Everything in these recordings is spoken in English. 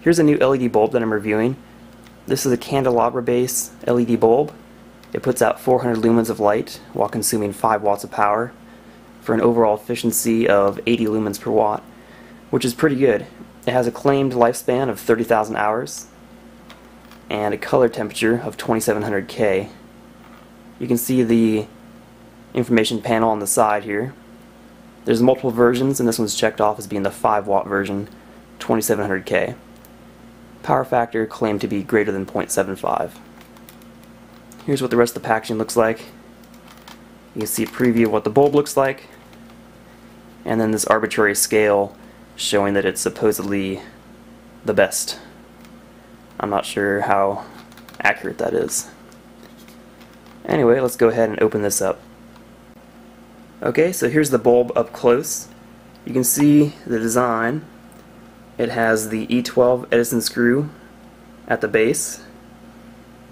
Here's a new LED bulb that I'm reviewing. This is a Candelabra base LED bulb. It puts out 400 lumens of light while consuming 5 watts of power for an overall efficiency of 80 lumens per watt, which is pretty good. It has a claimed lifespan of 30,000 hours and a color temperature of 2700 K. You can see the information panel on the side here. There's multiple versions, and this one's checked off as being the 5 watt version, 2700 K. Power factor claimed to be greater than 0.75. Here's what the rest of the packaging looks like. You can see a preview of what the bulb looks like, and then this arbitrary scale showing that it's supposedly the best. I'm not sure how accurate that is. Anyway, let's go ahead and open this up. Okay, so here's the bulb up close. You can see the design. It has the E12 Edison screw at the base,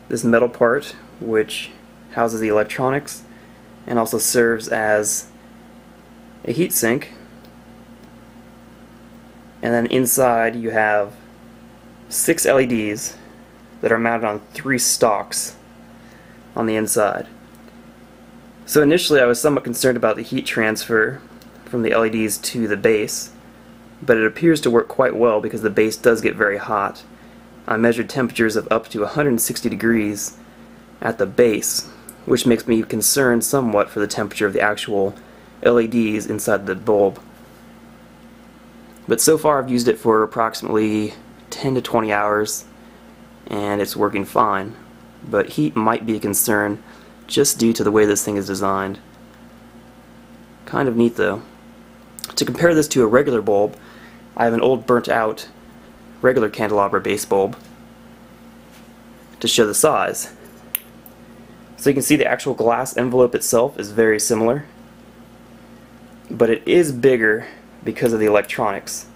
this metal part which houses the electronics and also serves as a heat sink, and then inside you have 6 LEDs that are mounted on 3 stalks on the inside. So initially I was somewhat concerned about the heat transfer from the LEDs to the base, but it appears to work quite well because the base does get very hot. I measured temperatures of up to 160 degrees at the base, which makes me concerned somewhat for the temperature of the actual LEDs inside the bulb. But so far I've used it for approximately 10 to 20 hours and it's working fine, but heat might be a concern just due to the way this thing is designed. Kind of neat though. To compare this to a regular bulb, I have an old burnt out regular candelabra base bulb to show the size. So you can see the actual glass envelope itself is very similar, but it is bigger because of the electronics.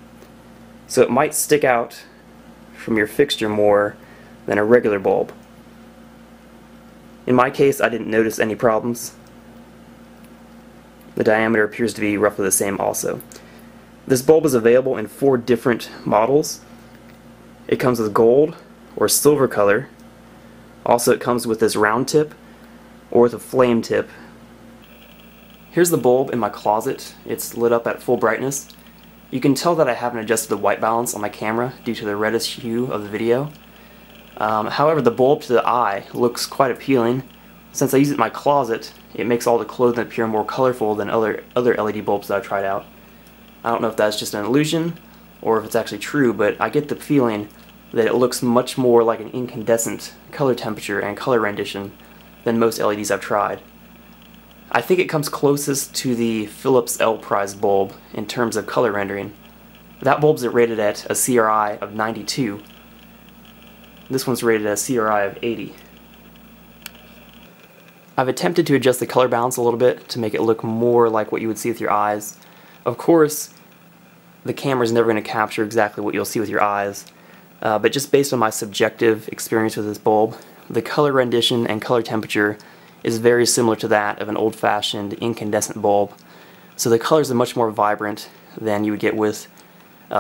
So it might stick out from your fixture more than a regular bulb. In my case, I didn't notice any problems. The diameter appears to be roughly the same also. This bulb is available in 4 different models. It comes with gold or silver color. Also it comes with this round tip or with a flame tip. Here's the bulb in my closet. It's lit up at full brightness. You can tell that I haven't adjusted the white balance on my camera due to the reddish hue of the video. However, the bulb to the eye looks quite appealing. Since I use it in my closet, it makes all the clothing appear more colorful than other LED bulbs that I've tried out. I don't know if that's just an illusion or if it's actually true, but I get the feeling that it looks much more like an incandescent color temperature and color rendition than most LEDs I've tried. I think it comes closest to the Philips L Prize bulb in terms of color rendering. That bulb's rated at a CRI of 92. This one's rated at a CRI of 80. I've attempted to adjust the color balance a little bit to make it look more like what you would see with your eyes. Of course, the camera's never going to capture exactly what you'll see with your eyes, but just based on my subjective experience with this bulb, the color rendition and color temperature is very similar to that of an old-fashioned incandescent bulb. So the colors are much more vibrant than you would get with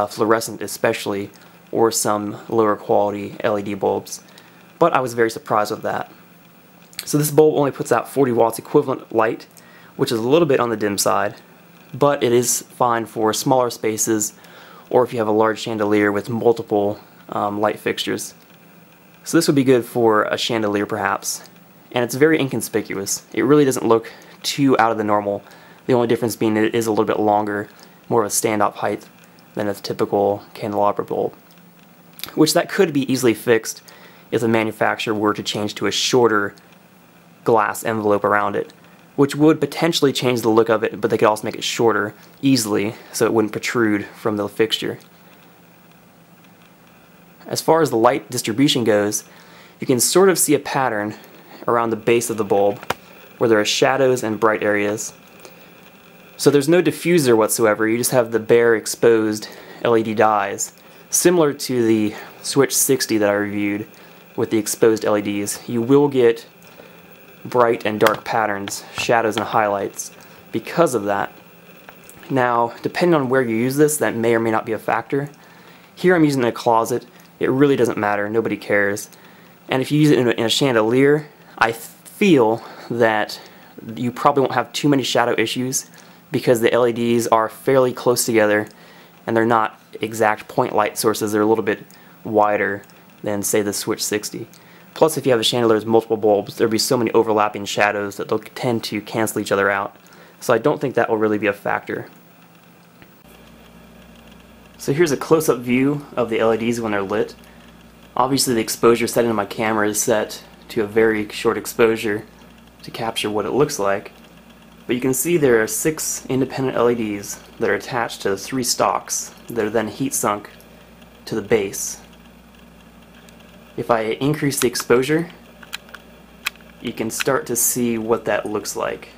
fluorescent especially, or some lower quality LED bulbs. But I was very surprised with that. So this bulb only puts out 40 watts equivalent light, which is a little bit on the dim side, but it is fine for smaller spaces or if you have a large chandelier with multiple light fixtures. So this would be good for a chandelier perhaps, and it's very inconspicuous. It really doesn't look too out of the normal, the only difference being it is a little bit longer, more of a stand-up height than a typical candelabra bulb, which that could be easily fixed if the manufacturer were to change to a shorter glass envelope around it, which would potentially change the look of it, but they could also make it shorter easily so it wouldn't protrude from the fixture. As far as the light distribution goes, you can sort of see a pattern around the base of the bulb where there are shadows and bright areas. So there's no diffuser whatsoever, you just have the bare exposed LED dyes, similar to the Switch 60 that I reviewed with the exposed LEDs. You will get bright and dark patterns, shadows and highlights because of that. Now, depending on where you use this, that may or may not be a factor. Here I'm using it in a closet, it really doesn't matter. Nobody cares. And if you use it in a chandelier, I feel that you probably won't have too many shadow issues because the LEDs are fairly close together and they're not exact point light sources. They're a little bit wider than, say, the Switch 60. Plus, if you have a chandelier with multiple bulbs, there'll be so many overlapping shadows that they'll tend to cancel each other out. So I don't think that will really be a factor. So here's a close-up view of the LEDs when they're lit. Obviously the exposure setting on my camera is set to a very short exposure to capture what it looks like. But you can see there are 6 independent LEDs that are attached to 3 stalks that are then heat sunk to the base. If I increase the exposure, you can start to see what that looks like.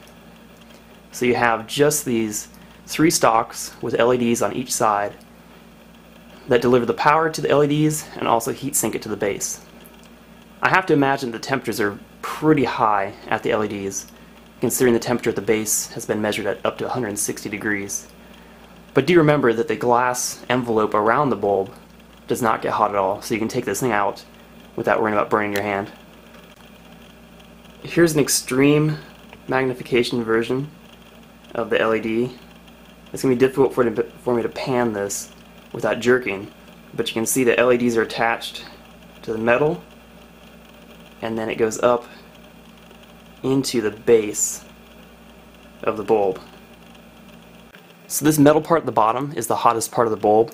So you have just these 3 stalks with LEDs on each side that deliver the power to the LEDs and also heat sink it to the base. I have to imagine the temperatures are pretty high at the LEDs, considering the temperature at the base has been measured at up to 160 degrees. But do remember that the glass envelope around the bulb does not get hot at all, so you can take this thing out without worrying about burning your hand. Here's an extreme magnification version of the LED. It's going to be difficult for me to pan this without jerking, but you can see the LEDs are attached to the metal and then it goes up into the base of the bulb. So this metal part at the bottom is the hottest part of the bulb.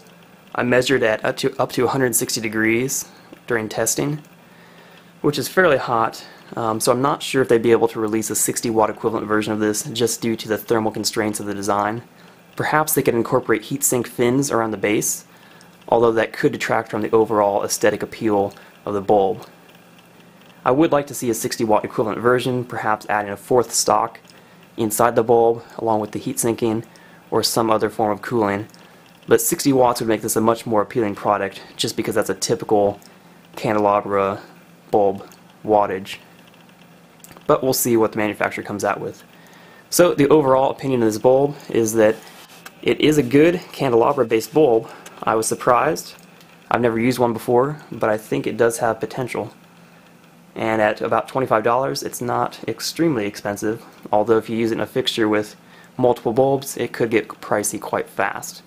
I measured at up to 160 degrees during testing, which is fairly hot, so I'm not sure if they'd be able to release a 60-watt equivalent version of this just due to the thermal constraints of the design. Perhaps they could incorporate heatsink fins around the base, although that could detract from the overall aesthetic appeal of the bulb. I would like to see a 60-watt equivalent version, perhaps adding a 4th stock inside the bulb along with the heat sinking or some other form of cooling, but 60 watts would make this a much more appealing product just because that's a typical Candelabra bulb wattage. But we'll see what the manufacturer comes out with. So the overall opinion of this bulb is that it is a good Candelabra based bulb. I was surprised. I've never used one before, but I think it does have potential. And at about $25, it's not extremely expensive, although if you use it in a fixture with multiple bulbs, it could get pricey quite fast.